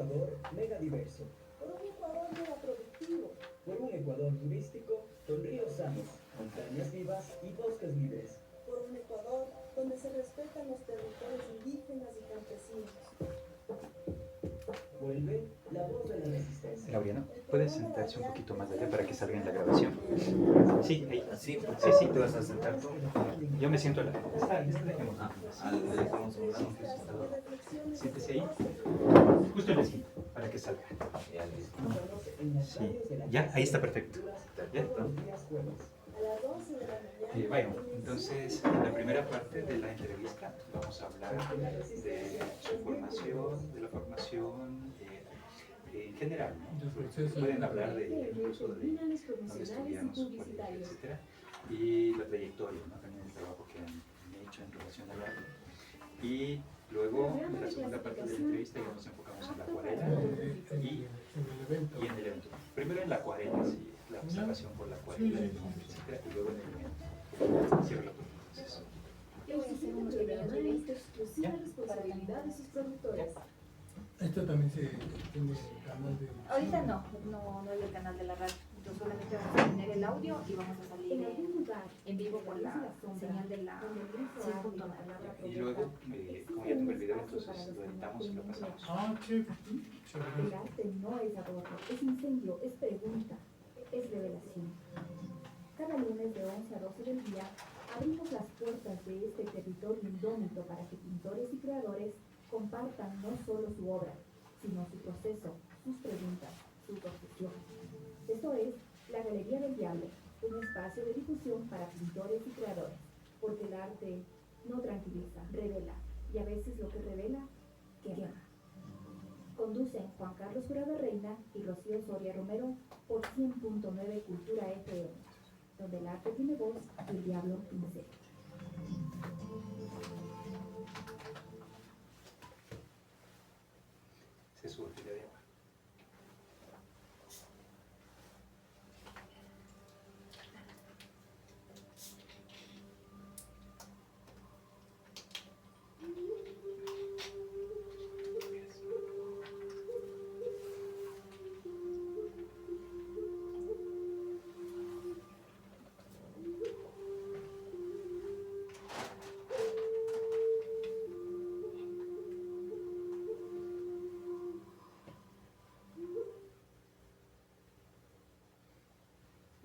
Ecuador mega diverso. Por un Ecuador mega productivo. Por un Ecuador turístico con ríos sanos, montañas vivas y bosques libres. Por un Ecuador donde se respetan los territorios indígenas y campesinos. Vuelve la voz de la resistencia. Laureano, ¿puedes sentarse un poquito más allá para que salga en la grabación? Sí, ahí. Así, Sí, te vas a sentar tú. Yo me siento a la... Dejemos. le dejamos a un lado. Siéntese ahí. Justo en la esquina, para que salga. Ya, listo. Sí, ya, ahí está perfecto. ¿Ya? A las 12 de la mañana. Bueno, entonces en la primera parte de la entrevista vamos a hablar de su formación, de la formación en general, ¿no? Pueden hablar de incluso de dónde estudiaron su colegio, etcétera, y la trayectoria, ¿no? También el trabajo que han hecho en relación al arte. Y luego, en la segunda parte de la entrevista, ya nos enfocamos en la acuarela y en el evento. Primero en la acuarela, sí, la observación por la acuarela, etcétera, y luego en el evento. Cierra la puerta, entonces. Yo voy a hacer unos pequeños eventos exclusiva responsabilidad de sus productores. Esto también se tiene el canal de... Ahorita no hay el canal de la radio. Yo solamente vamos a tener el audio y vamos a salir en vivo por la señal de la 100.9. Y luego, como ya tengo el video, entonces lo editamos y lo pasamos. Ah, chévere. El arte no es adorno, es incendio, es pregunta, es revelación. Cada lunes de 11 a 12 del día abrimos las puertas de este territorio indómito para que pintores y creadores compartan no solo su obra, sino su proceso, sus preguntas, su profesión. Esto es la Galería del Diablo, un espacio de difusión para pintores y creadores, porque el arte no tranquiliza, revela, y a veces lo que revela, quema. Conducen Juan Carlos Jurado Reina y Rocío Soria Romero por 100.9 Cultura FM, donde el arte tiene voz y el diablo pincel. Se sube de agua.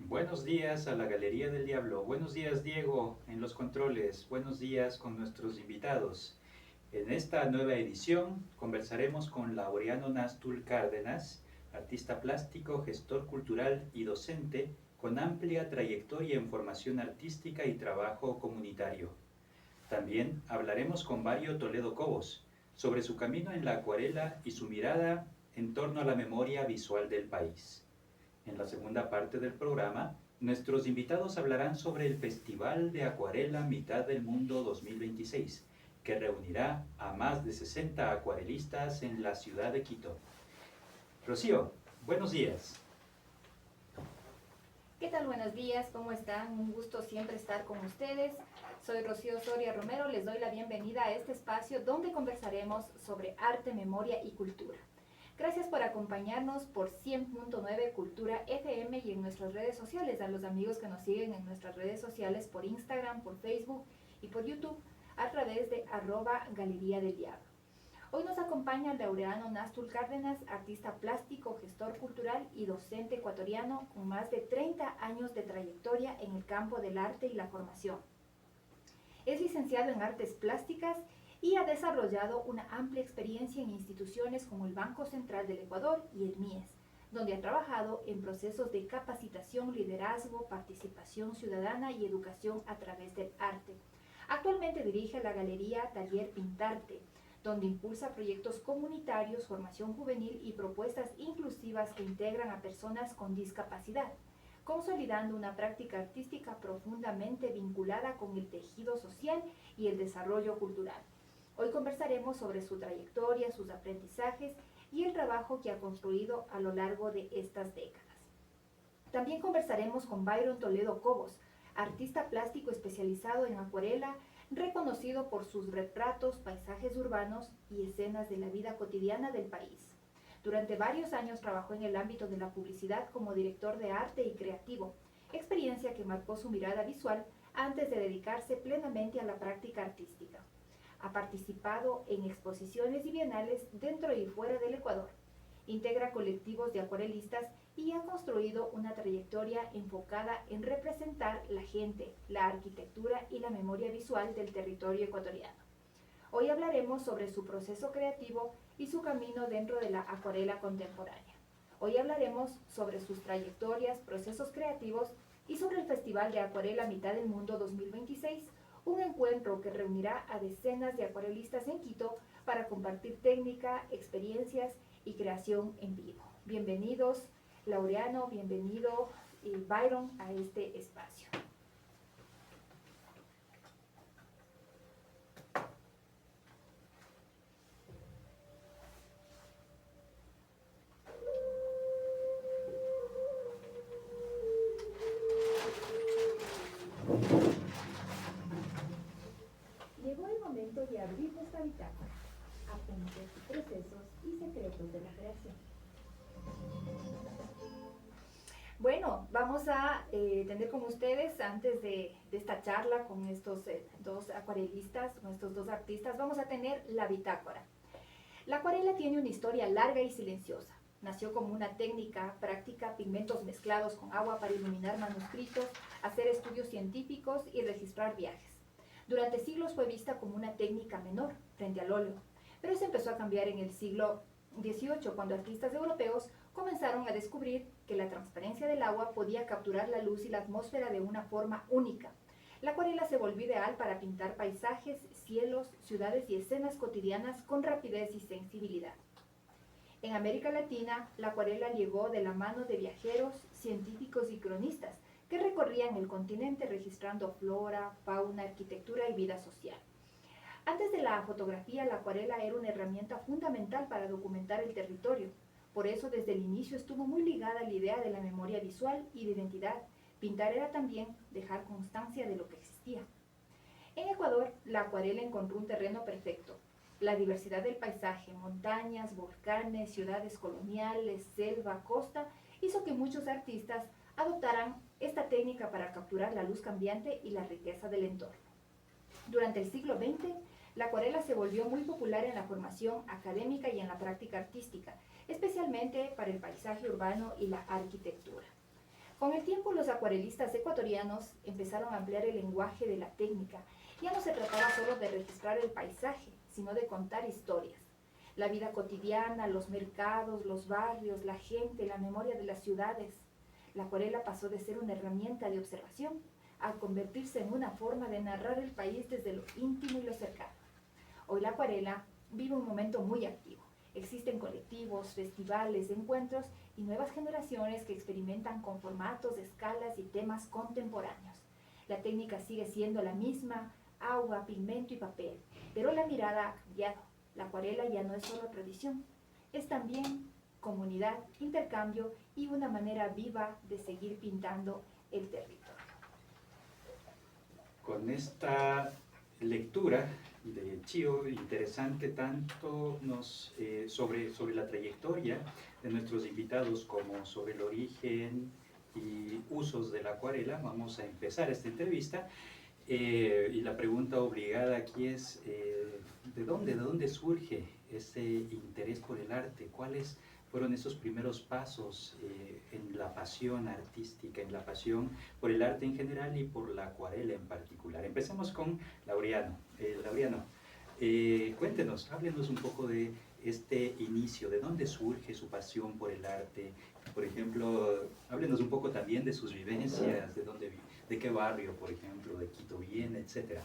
Buenos días a la Galería del Diablo. Buenos días, Diego, en los controles. Buenos días con nuestros invitados. En esta nueva edición conversaremos con Laureano Nastul Cárdenas, artista plástico, gestor cultural y docente con amplia trayectoria en formación artística y trabajo comunitario. También hablaremos con Mario Toledo Cobos sobre su camino en la acuarela y su mirada en torno a la memoria visual del país. En la segunda parte del programa, nuestros invitados hablarán sobre el Festival de Acuarela Mitad del Mundo 2026, que reunirá a más de 60 acuarelistas en la ciudad de Quito. Rocío, buenos días. ¿Qué tal? Buenos días, ¿cómo están? Un gusto siempre estar con ustedes. Soy Rocío Soria Romero, les doy la bienvenida a este espacio donde conversaremos sobre arte, memoria y cultura. Gracias por acompañarnos por 100.9 Cultura FM y en nuestras redes sociales, a los amigos que nos siguen en nuestras redes sociales por Instagram, por Facebook y por YouTube a través de @Galería del Diablo. Hoy nos acompaña Laureano Nastul Cárdenas, artista plástico, gestor cultural y docente ecuatoriano con más de 30 años de trayectoria en el campo del arte y la formación. Es licenciado en Artes Plásticas y ha desarrollado una amplia experiencia en instituciones como el Banco Central del Ecuador y el MIES, donde ha trabajado en procesos de capacitación, liderazgo, participación ciudadana y educación a través del arte. Actualmente dirige la Galería Taller Pintarte, donde impulsa proyectos comunitarios, formación juvenil y propuestas inclusivas que integran a personas con discapacidad, consolidando una práctica artística profundamente vinculada con el tejido social y el desarrollo cultural. Hoy conversaremos sobre su trayectoria, sus aprendizajes y el trabajo que ha construido a lo largo de estas décadas. También conversaremos con Byron Toledo Cobos, artista plástico especializado en acuarela, reconocido por sus retratos, paisajes urbanos y escenas de la vida cotidiana del país. Durante varios años trabajó en el ámbito de la publicidad como director de arte y creativo, experiencia que marcó su mirada visual antes de dedicarse plenamente a la práctica artística. Ha participado en exposiciones y bienales dentro y fuera del Ecuador. Integra colectivos de acuarelistas y ha construido una trayectoria enfocada en representar la gente, la arquitectura y la memoria visual del territorio ecuatoriano. Hoy hablaremos sobre su proceso creativo y su camino dentro de la acuarela contemporánea. Hoy hablaremos sobre sus trayectorias, procesos creativos y sobre el Festival de Acuarela Mitad del Mundo 2026, un encuentro que reunirá a decenas de acuarelistas en Quito para compartir técnica, experiencias y creación en vivo. Bienvenidos, Laureano, bienvenido Byron a este espacio. Llegó el momento de abrir nuestra bitácora, apuntes, procesos y secretos de la creación. Bueno, vamos a tener con ustedes, antes de esta charla con estos dos acuarelistas, con estos dos artistas, vamos a tener la bitácora. La acuarela tiene una historia larga y silenciosa. Nació como una técnica práctica, pigmentos mezclados con agua para iluminar manuscritos, hacer estudios científicos y registrar viajes. Durante siglos fue vista como una técnica menor frente al óleo, pero se empezó a cambiar en el siglo XVIII, cuando artistas europeos comenzaron a descubrir que la transparencia del agua podía capturar la luz y la atmósfera de una forma única. La acuarela se volvió ideal para pintar paisajes, cielos, ciudades y escenas cotidianas con rapidez y sensibilidad. En América Latina, la acuarela llegó de la mano de viajeros, científicos y cronistas que recorrían el continente registrando flora, fauna, arquitectura y vida social. Antes de la fotografía, la acuarela era una herramienta fundamental para documentar el territorio. Por eso, desde el inicio estuvo muy ligada a la idea de la memoria visual y de identidad. Pintar era también dejar constancia de lo que existía. En Ecuador, la acuarela encontró un terreno perfecto. La diversidad del paisaje, montañas, volcanes, ciudades coloniales, selva, costa, hizo que muchos artistas adoptaran esta técnica para capturar la luz cambiante y la riqueza del entorno. Durante el siglo XX, la acuarela se volvió muy popular en la formación académica y en la práctica artística, especialmente para el paisaje urbano y la arquitectura. Con el tiempo, los acuarelistas ecuatorianos empezaron a ampliar el lenguaje de la técnica. Ya no se trataba solo de registrar el paisaje, sino de contar historias. La vida cotidiana, los mercados, los barrios, la gente, la memoria de las ciudades. La acuarela pasó de ser una herramienta de observación a convertirse en una forma de narrar el país desde lo íntimo y lo cercano. Hoy la acuarela vive un momento muy activo. Existen colectivos, festivales, encuentros y nuevas generaciones que experimentan con formatos, escalas y temas contemporáneos. La técnica sigue siendo la misma: agua, pigmento y papel, pero la mirada ha cambiado. La acuarela ya no es solo tradición, es también comunidad, intercambio y una manera viva de seguir pintando el territorio. Con esta lectura de Chio, interesante tanto sobre la trayectoria de nuestros invitados como sobre el origen y usos de la acuarela, vamos a empezar esta entrevista. Y la pregunta obligada aquí es, ¿de dónde surge ese interés por el arte? ¿Cuáles fueron esos primeros pasos en la pasión artística, en la pasión por el arte en general y por la acuarela en particular? Empecemos con Laureano. Laureano, cuéntenos, háblenos un poco de este inicio, de dónde surge su pasión por el arte. Por ejemplo, háblenos un poco también de sus vivencias, de qué barrio, por ejemplo, de Quito viene, etcétera.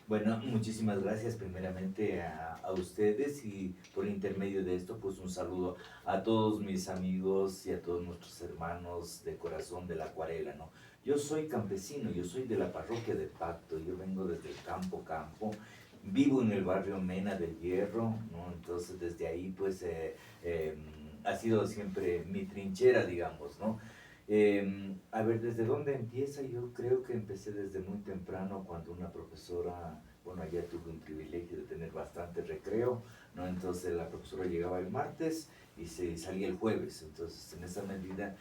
Bueno, muchísimas gracias primeramente a ustedes, y por intermedio de esto, pues un saludo a todos mis amigos y a todos nuestros hermanos de corazón de la acuarela, ¿no? Yo soy campesino, yo soy de la parroquia de Pacto, yo vengo desde el campo, vivo en el barrio Mena del Hierro, ¿no? Entonces desde ahí pues ha sido siempre mi trinchera, digamos, ¿no? A ver, ¿desde dónde empieza? Yo creo que empecé desde muy temprano, cuando una profesora, bueno, allá tuve un privilegio de tener bastante recreo, ¿no? Entonces la profesora llegaba el martes y se salía el jueves. Entonces, en esa medida,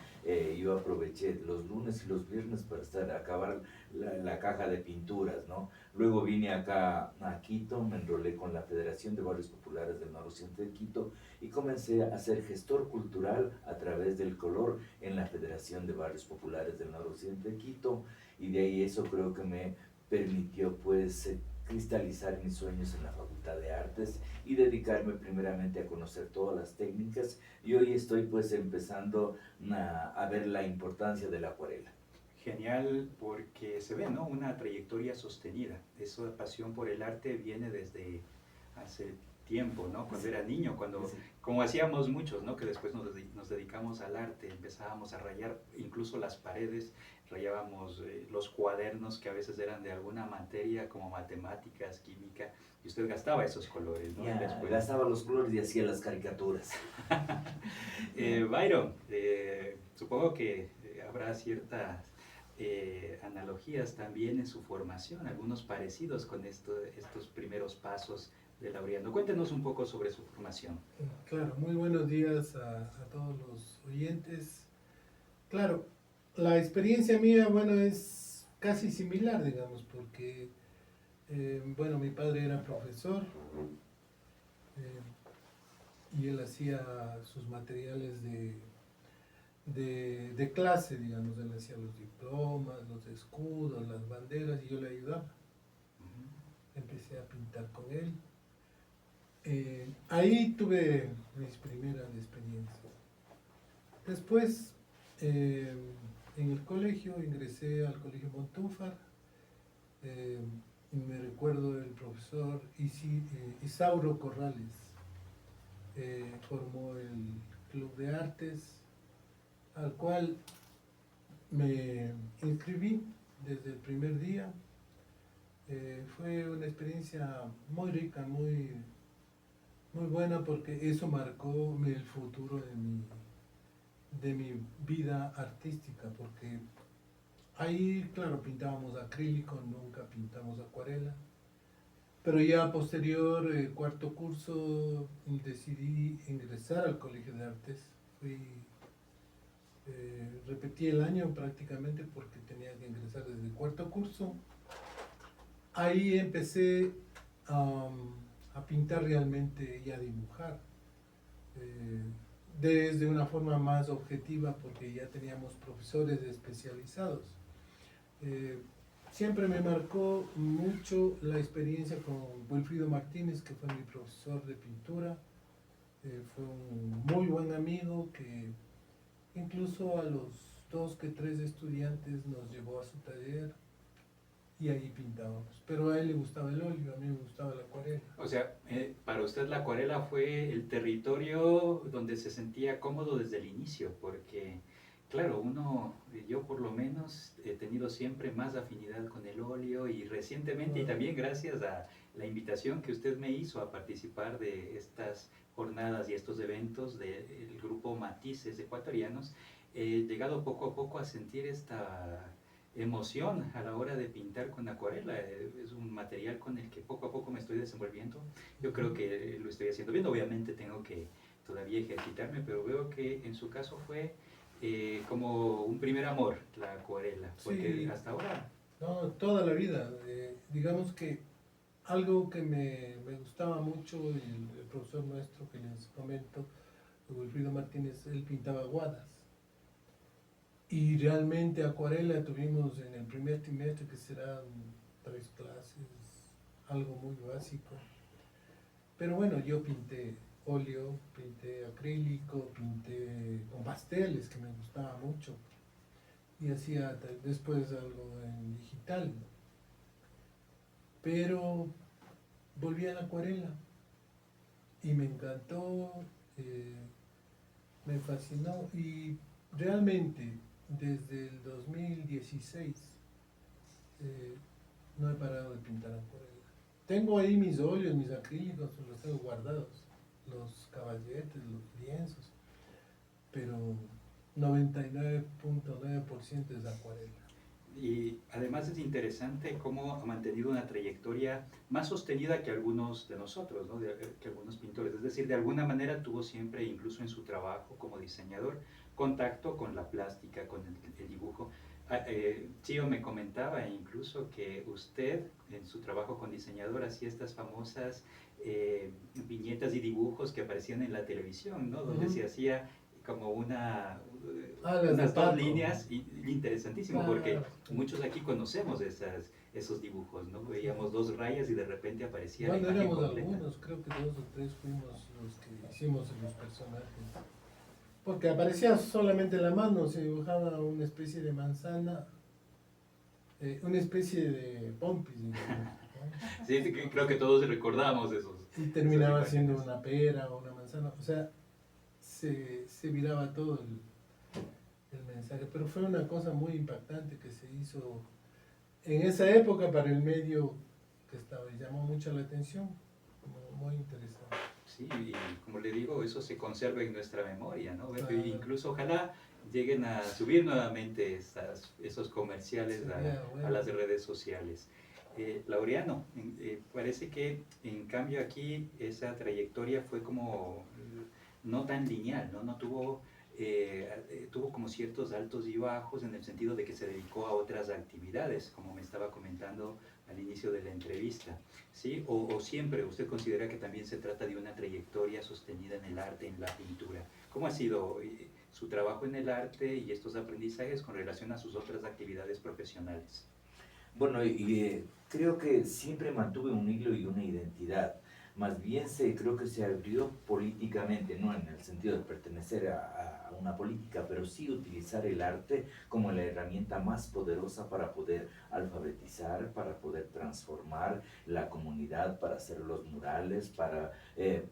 yo aproveché los lunes y los viernes para acabar la caja de pinturas, ¿no? Luego vine acá a Quito, me enrolé con la Federación de Barrios Populares del Noroccidente de Quito y comencé a ser gestor cultural a través del color en la Federación de Barrios Populares del Noroccidente de Quito, y de ahí eso creo que me permitió pues cristalizar mis sueños en la Facultad de Artes y dedicarme primeramente a conocer todas las técnicas, y hoy estoy pues empezando a ver la importancia de la acuarela. Genial, porque se ve, ¿no? Una trayectoria sostenida. Esa pasión por el arte viene desde hace tiempo, ¿no? Cuando era niño, como hacíamos muchos, ¿no? Que después nos dedicamos al arte, empezábamos a rayar incluso las paredes, rayábamos los cuadernos que a veces eran de alguna materia como matemáticas, química, y usted gastaba esos colores, ¿no? Ya, gastaba los colores y hacía las caricaturas. Byron, supongo que habrá ciertas analogías también en su formación, algunos parecidos con estos primeros pasos de Laureano. Cuéntenos un poco sobre su formación. Claro, muy buenos días a todos los oyentes. Claro, la experiencia mía, bueno, es casi similar, digamos, porque, bueno, mi padre era profesor y él hacía sus materiales de clase, digamos, él hacía los diplomas, los escudos, las banderas, y yo le ayudaba. Empecé a pintar con él. Ahí tuve mis primeras experiencias. Después, en el colegio, ingresé al Colegio Montúfar, y me recuerdo el profesor Isauro Corrales, formó el Club de Artes, al cual me inscribí desde el primer día. Fue una experiencia muy rica, muy buena, porque eso marcó el futuro de mi vida artística, porque ahí, claro, pintábamos acrílico, nunca pintamos acuarela, pero ya posterior, cuarto curso, decidí ingresar al Colegio de Artes. Repetí el año prácticamente porque tenía que ingresar desde el cuarto curso. Ahí empecé a pintar realmente y a dibujar desde una forma más objetiva, porque ya teníamos profesores especializados. Siempre me marcó mucho la experiencia con Wilfrido Martínez, que fue mi profesor de pintura. Fue un muy buen amigo que incluso a los 2 que 3 estudiantes nos llevó a su taller y ahí pintábamos. Pero a él le gustaba el óleo, a mí me gustaba la acuarela. O sea, para usted la acuarela fue el territorio donde se sentía cómodo desde el inicio, porque, claro, yo por lo menos he tenido siempre más afinidad con el óleo, y recientemente, y también gracias a la invitación que usted me hizo a participar de estas jornadas y estos eventos del grupo Matices Ecuatorianos, he llegado poco a poco a sentir esta emoción a la hora de pintar con acuarela. Es un material con el que poco a poco me estoy desenvolviendo. Yo creo que lo estoy haciendo bien. Obviamente tengo que todavía ejercitarme, pero veo que en su caso fue como un primer amor la acuarela, porque Sí. hasta ahora... No, toda la vida. Digamos que algo que me gustaba mucho, el profesor nuestro que les comento, Wilfrido Martínez, él pintaba aguadas. Y realmente acuarela tuvimos en el primer trimestre, que serán 3 clases, algo muy básico. Pero bueno, yo pinté óleo, pinté acrílico, pinté con pasteles, que me gustaba mucho. Y hacía después algo en digital. Pero volví a la acuarela y me encantó, me fascinó, y realmente desde el 2016 no he parado de pintar acuarela. Tengo ahí mis óleos, mis acrílicos, los tengo guardados, los caballetes, los lienzos, pero 99.9% es acuarela. Y además es interesante cómo ha mantenido una trayectoria más sostenida que algunos de nosotros, ¿no? Que algunos pintores. Es decir, de alguna manera tuvo siempre, incluso en su trabajo como diseñador, contacto con la plástica, con el dibujo. Chio me comentaba incluso que usted en su trabajo con diseñador hacía estas famosas viñetas y dibujos que aparecían en la televisión, ¿no? Donde se hacía como Las de unas dos Paco. líneas, y interesantísimo, Claro. porque muchos aquí conocemos esos dibujos, ¿no? Veíamos dos rayas y de repente aparecía la Bueno, imagen éramos completa. algunos, creo que 2 o 3 fuimos los que hicimos los personajes. Porque aparecía solamente la mano, se dibujaba una especie de manzana, una especie de pompis, digamos, ¿no? Sí, sí, creo que todos recordamos Y terminaba esas siendo imágenes. una pera o una manzana, o sea, se viraba todo el mensaje. Pero fue una cosa muy impactante que se hizo en esa época para el medio que estaba, y llamó mucho la atención, muy interesante. Sí, y como le digo, eso se conserva en nuestra memoria, ¿no? Claro. Incluso ojalá lleguen a subir nuevamente esos comerciales Sería bueno. a las redes sociales. Laureano, parece que en cambio aquí esa trayectoria fue como no tan lineal, ¿no? No tuvo, tuvo como ciertos altos y bajos en el sentido de que se dedicó a otras actividades, como me estaba comentando al inicio de la entrevista, ¿sí? O siempre usted considera que también se trata de una trayectoria sostenida en el arte, en la pintura. ¿Cómo ha sido su trabajo en el arte y estos aprendizajes con relación a sus otras actividades profesionales? Bueno, creo que siempre mantuve un hilo y una identidad. Más bien creo que se abrió políticamente, no en el sentido de pertenecer a una política, pero sí utilizar el arte como la herramienta más poderosa para poder alfabetizar, para poder transformar la comunidad, para hacer los murales, para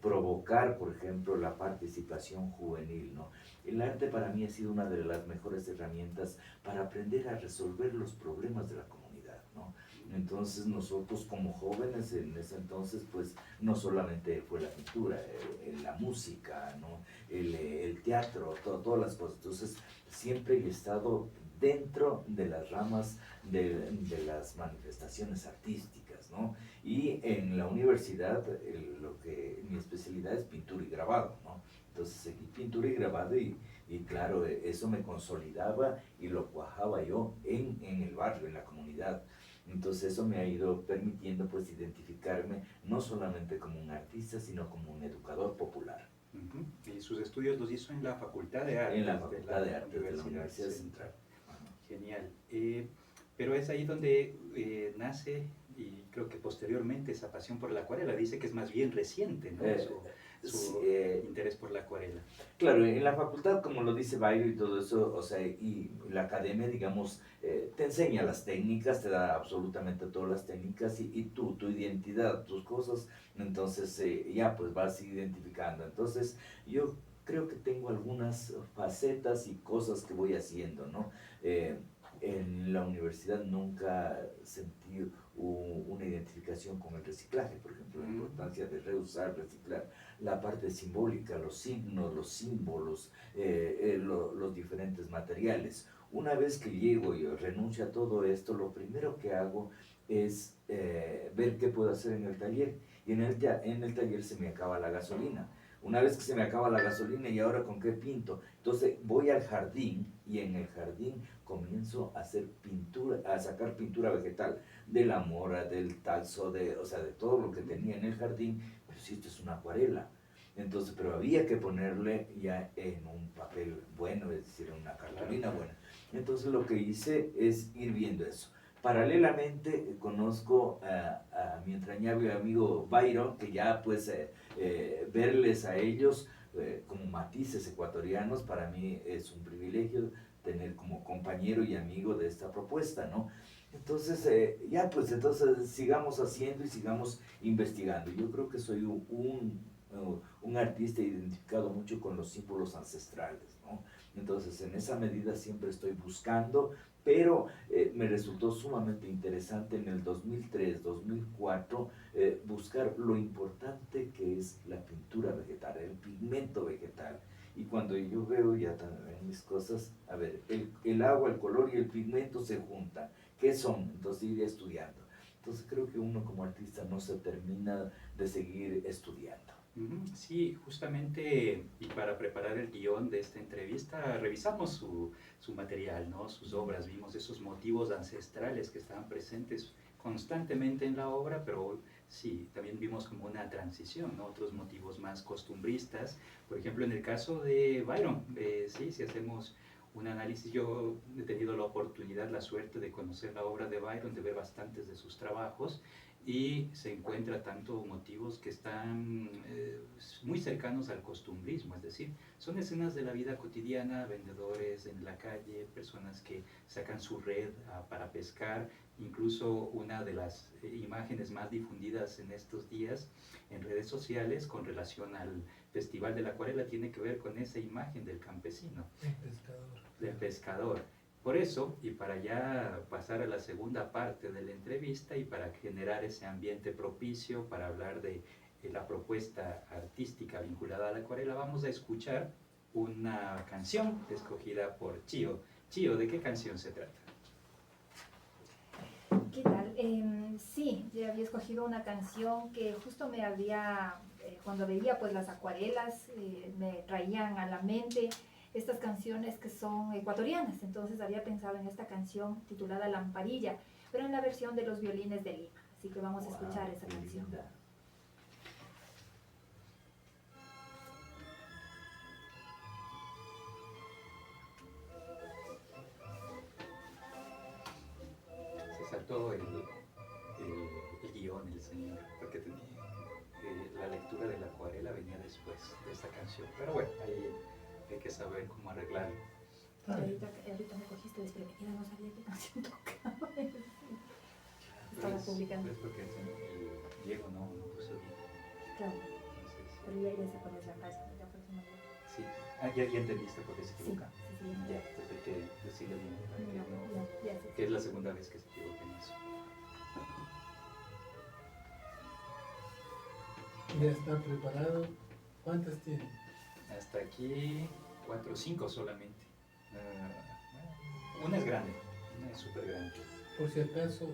provocar, por ejemplo, la participación juvenil, ¿no? El arte para mí ha sido una de las mejores herramientas para aprender a resolver los problemas de la comunidad, ¿no? Entonces nosotros como jóvenes en ese entonces pues no solamente fue la pintura, la música, ¿no? El teatro, todas las cosas. Entonces siempre he estado dentro de las ramas de las manifestaciones artísticas, ¿no? Y en la universidad mi especialidad es pintura y grabado, ¿no? Entonces seguí pintura y grabado y claro, eso me consolidaba y lo cuajaba yo en el barrio, en la comunidad. Entonces eso me ha ido permitiendo pues identificarme no solamente como un artista, sino como un educador popular. Y sus estudios los hizo en la Facultad de Artes. En la Facultad de Artes de la Universidad Central. Genial. Pero es ahí donde nace, y creo que posteriormente, esa pasión por la acuarela. Dice que es más bien reciente, ¿no? Su interés por la acuarela. Claro, en la facultad, como lo dice Bayo y todo eso, o sea, y la academia, digamos, te enseña las técnicas, te da absolutamente todas las técnicas y tu identidad, tus cosas, entonces ya pues vas identificando. Entonces yo creo que tengo algunas facetas y cosas que voy haciendo, ¿no? En la universidad nunca sentí una identificación con el reciclaje, por ejemplo, la importancia de reusar, reciclar, la parte simbólica, los signos, los símbolos, los diferentes materiales. Una vez que llego y renuncio a todo esto, lo primero que hago es ver qué puedo hacer en el taller. Y en el taller se me acaba la gasolina. Una vez que se me acaba la gasolina, ¿y ahora con qué pinto? Entonces voy al jardín y en el jardín comienzo a hacer pintura, a sacar pintura vegetal, de la mora, del talzo, o sea, de todo lo que tenía en el jardín. Pero si esto es una acuarela. Entonces, pero había que ponerle ya en un papel bueno, es decir, en una cartulina buena. Entonces lo que hice es ir viendo eso. Paralelamente conozco a mi entrañable amigo Byron, que ya pues verles a ellos como matices ecuatorianos, para mí es un privilegio tener como compañero y amigo de esta propuesta, ¿no? Entonces, ya pues entonces sigamos haciendo y sigamos investigando. Yo creo que soy un artista identificado mucho con los símbolos ancestrales, ¿no? Entonces, en esa medida siempre estoy buscando, pero me resultó sumamente interesante en el 2003, 2004, buscar lo importante que es la pintura vegetal, el pigmento vegetal. Y cuando yo veo ya también mis cosas, a ver, el agua, el color y el pigmento se juntan. ¿Qué son? Entonces iré estudiando. Entonces creo que uno como artista no se termina de seguir estudiando. Sí, justamente, y para preparar el guión de esta entrevista, revisamos su material, ¿no? Sus obras, vimos esos motivos ancestrales que estaban presentes constantemente en la obra, pero sí, también vimos como una transición, ¿no? Otros motivos más costumbristas. Por ejemplo, en el caso de Byron, sí, si hacemos un análisis, yo he tenido la oportunidad, la suerte de conocer la obra de Byron, de ver bastantes de sus trabajos, y se encuentra tanto motivos que están muy cercanos al costumbrismo, es decir, son escenas de la vida cotidiana, vendedores en la calle, personas que sacan su red para pescar. Incluso una de las imágenes más difundidas en estos días en redes sociales con relación al Festival de la Acuarela tiene que ver con esa imagen del campesino, El pescador. del pescador. Por eso, y para ya pasar a la segunda parte de la entrevista y para generar ese ambiente propicio para hablar de la propuesta artística vinculada a la acuarela, vamos a escuchar una canción escogida por Chio. Chio, ¿de qué canción se trata? ¿Qué tal? Sí, yo había escogido una canción que justo me había, cuando veía pues las acuarelas, me traían a la mente estas canciones que son ecuatorianas. Entonces había pensado en esta canción titulada Lamparilla, pero en la versión de los violines de Lima. Así que vamos a escuchar esa Qué canción. linda. Se saltó el guión, el señor, porque tenía, la lectura de la acuarela venía después de esta canción. Pero bueno, ahí hay que saber cómo arreglarlo. Ahorita me cogiste desprevenida, no sabía qué canción tocaba. Estaba Pues, publicando. pues porque el Diego no puso bien. Claro, Entonces, pero ya sé cuál es la frase, ya por eso me dio. sí. Ya entendiste por qué se Sí, equivoca. sí, Ya, entonces hay que decirle bien, para que, no, ya sé. que es la segunda vez que se equivoca en eso. Ya está preparado. ¿Cuántas tiene? Hasta aquí 4 o 5 solamente. Una es grande, una es súper grande. Por si acaso,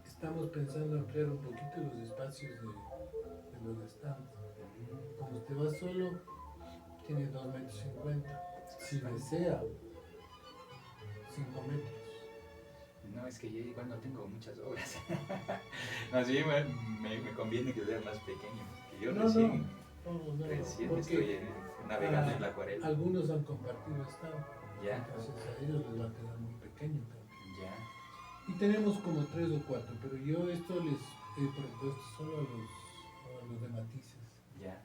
estamos pensando ampliar un poquito los espacios de los estantes. Como usted va solo, tiene 2,50 metros. Si desea, 5 metros. No, es que yo igual no tengo muchas obras. Más bien me conviene que sea más pequeño. Que yo recién Porque estoy navegando en la acuarela. algunos han compartido stand. Ya, Entonces a ellos les va a quedar muy pequeño también. ya. Y tenemos como 3 o 4, pero yo esto les he propuesto solo a los de matices. Ya.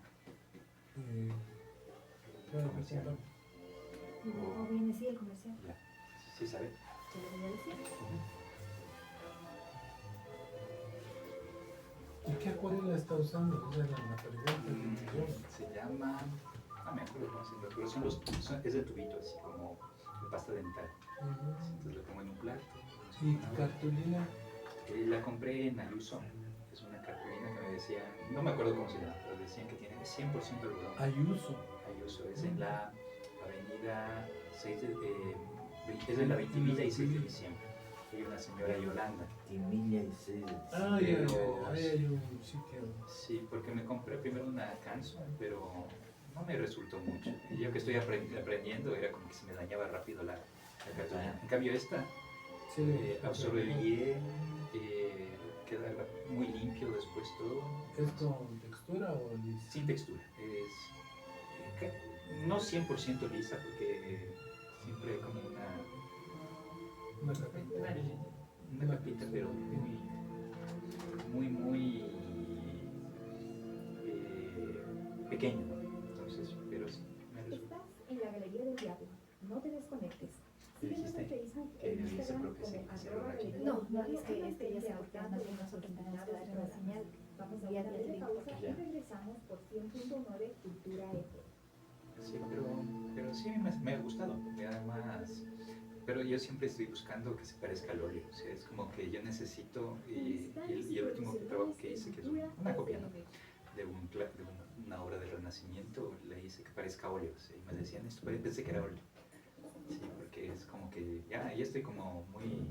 Claro, Comercial. ¿O viene así el comercial? Ya. Sí, sabe. ¿Te lo voy a decir? ¿Y qué acuarela está usando? Esa era la pregunta que yo. Se llama. No me acuerdo cómo se llama, pero es de tubito, así como de pasta dental. Entonces lo pongo en un plato. ¿Y cartulina? La compré en Ayuso. Es una cartulina que me decían, no me acuerdo cómo se llama, pero decían que tiene 100% algodón. Ayuso. Ayuso, es en la avenida 6 es en la Ventimilla y 6 de diciembre. Hay una señora Yolanda. Timilla y 6. Ah, ya, ahí hay un sitio. Sí, porque me compré primero una Canson, pero no me resultó mucho. Y yo que estoy aprendiendo, era como que se me dañaba rápido la cartulina. En cambio esta absorbe bien, queda muy limpio después todo. ¿Es con textura o lisa? Sin textura. No 100% lisa, porque siempre hay como Una capita. una capita, pero muy pequeña, ¿no? Entonces, pero sí, me resulta. Estás en la Galería del Diablo. No te desconectes. ¿Qué Síguenos en dijiste? Facebook Que e dice Instagram creo que sí, como que cerró la chica. No, es que ya sé por qué más bien nosotros tenemos que dar una señal. Vamos a Ya una te breve digo pausa por y qué. regresamos por 100.9 Cultura FM. Sí, pero sí me ha gustado. Y además, pero yo siempre estoy buscando que se parezca al óleo. O sea, es como que yo necesito, y el último trabajo que hice, que es una copia, ¿no? de una obra del Renacimiento, la dice que parezca óleo. Sí, me decían esto, pensé que era óleo. Sí, porque es como que ya estoy como muy...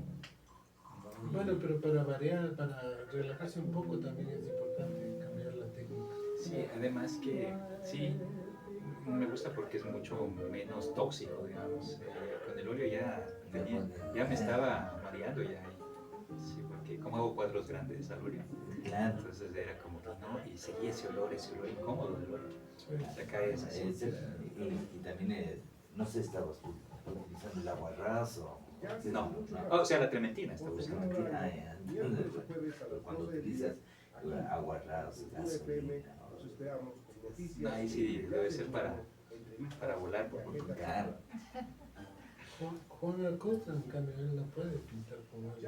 Bueno, pero para variar, para relajarse un poco también es importante cambiar la técnica. Sí, además que sí, me gusta porque es mucho menos tóxico, digamos. Con el óleo ya me estaba mareando ya. Sí, porque como hago cuadros grandes al óleo, Claro. entonces era como que no, y seguía ese olor incómodo del óleo. Sí. Acá es así. Y también, no sé, estabas utilizando el aguarrás o... No, o sea, la trementina está usando. Ah, ya. Cuando utilizas aguarrás, gasolina, No, ahí sí debe ser para volar por Portugal. claro. Juan Acosta, en cambio, él no puede pintar con óleo,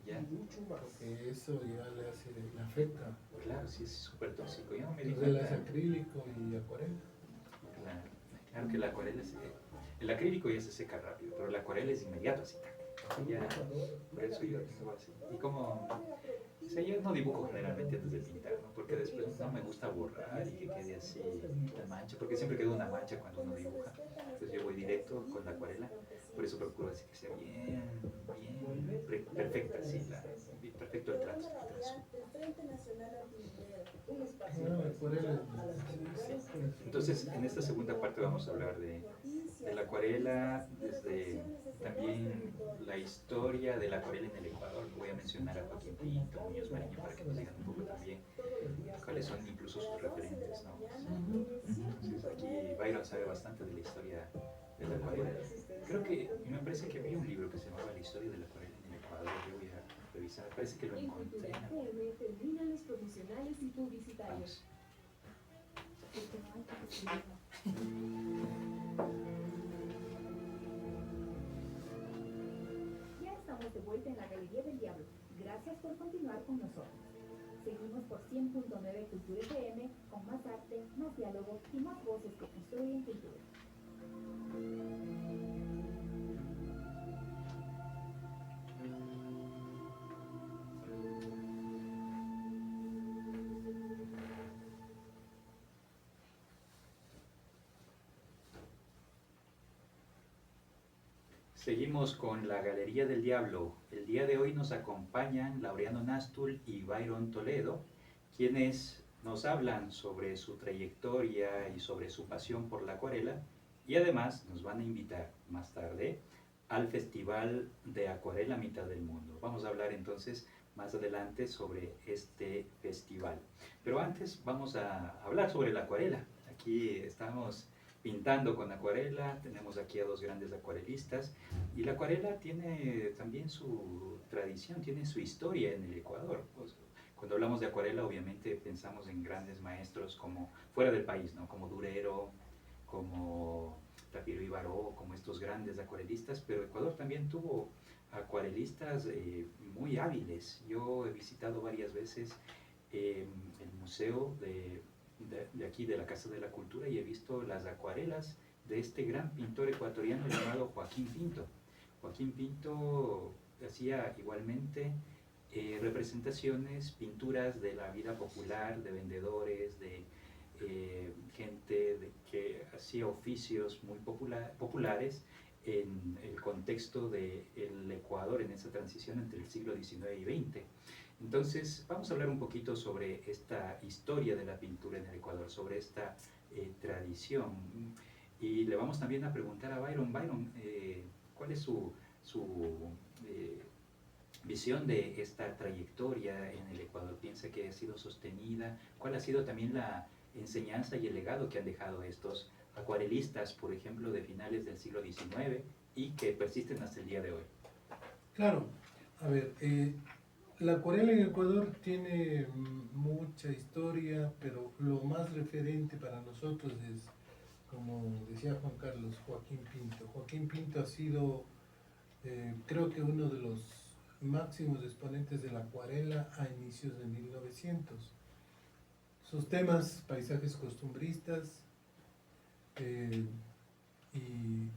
Ya, porque eso ya le afecta. claro, sí es súper tóxico. Yo no me di Entonces él hace cuenta. acrílico y acuarela. Claro, claro que la acuarela el acrílico ya se seca rápido, pero la acuarela es inmediato así. Ya, por eso yo tengo así. Y como, o sea, yo no dibujo generalmente antes de pintar, ¿no? Porque después no me gusta borrar y que quede así la mancha, porque siempre queda una mancha cuando uno dibuja. Entonces yo voy directo con la acuarela, por eso procuro así que sea bien perfecta, así, perfecto el trazo. No, acuarela Entonces, en esta segunda parte vamos a hablar de la acuarela, desde también la historia de la acuarela en el Ecuador. Voy a mencionar a Joaquín Pinto, Muñoz Mariño, para que nos digan un poco también cuáles son incluso sus referentes, ¿no? Entonces, aquí Byron sabe bastante de la historia de la acuarela. Creo que, me parece que vi un libro que se llamaba La historia de la acuarela en el Ecuador. Yo voy a revisar, parece que lo En encontré. Cultura FM terminan los profesionales y publicitarios. Porque no hay que escribirlo. Ya estamos de vuelta en la Galería del Diablo. Gracias por continuar con nosotros. Seguimos por 100.9 Cultura FM con más arte, más diálogo y más voces que construyen cultura. Seguimos con la Galería del Diablo. El día de hoy nos acompañan Laureano Nastul y Byron Toledo, quienes nos hablan sobre su trayectoria y sobre su pasión por la acuarela, y además nos van a invitar más tarde al Festival de Acuarela Mitad del Mundo. Vamos a hablar entonces más adelante sobre este festival. Pero antes vamos a hablar sobre la acuarela. Aquí estamos pintando con acuarela, tenemos aquí a dos grandes acuarelistas, y la acuarela tiene también su tradición, tiene su historia en el Ecuador. Pues, cuando hablamos de acuarela, obviamente pensamos en grandes maestros como fuera del país, ¿no? Como Durero, como Tapiro Ibaró, como estos grandes acuarelistas, pero Ecuador también tuvo acuarelistas muy hábiles. Yo he visitado varias veces el museo de aquí, de la Casa de la Cultura, y he visto las acuarelas de este gran pintor ecuatoriano llamado Joaquín Pinto. Joaquín Pinto hacía igualmente representaciones, pinturas de la vida popular, de vendedores, de gente que hacía oficios muy populares en el contexto del Ecuador en esa transición entre el siglo XIX y XX. Entonces, vamos a hablar un poquito sobre esta historia de la pintura en el Ecuador, sobre esta tradición. Y le vamos también a preguntar a Byron. Byron, ¿cuál es su visión de esta trayectoria en el Ecuador? ¿Piensa que ha sido sostenida? ¿Cuál ha sido también la enseñanza y el legado que han dejado estos acuarelistas, por ejemplo, de finales del siglo XIX y que persisten hasta el día de hoy? Claro, a ver, la acuarela en Ecuador tiene mucha historia, pero lo más referente para nosotros es, como decía Juan Carlos, Joaquín Pinto. Joaquín Pinto ha sido, creo que uno de los máximos exponentes de la acuarela a inicios de 1900. Sus temas, paisajes costumbristas, y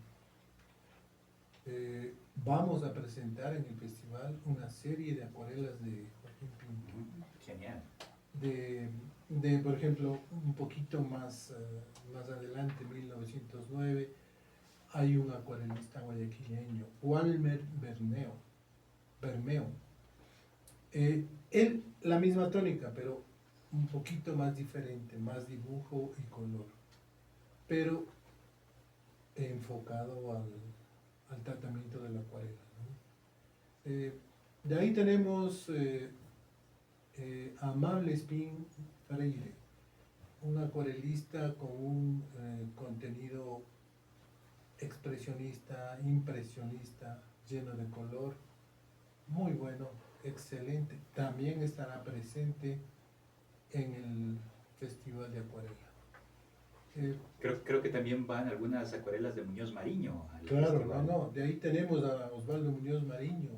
vamos a presentar en el festival una serie de acuarelas de Joaquín Pinto. Genial. Por ejemplo, un poquito más adelante hay un acuarelista guayaquileño, Walmer Bermeo. Él, la misma tónica, pero un poquito más diferente, más dibujo y color, pero enfocado al tratamiento de la acuarela, ¿no? De ahí tenemos Amable Espín Freire, un acuarelista con un contenido expresionista, impresionista, lleno de color, muy bueno, excelente. También estará presente en el Festival de Acuarela. Creo que también van algunas acuarelas de Muñoz Mariño al Claro, festival. de ahí tenemos a Osvaldo Muñoz Mariño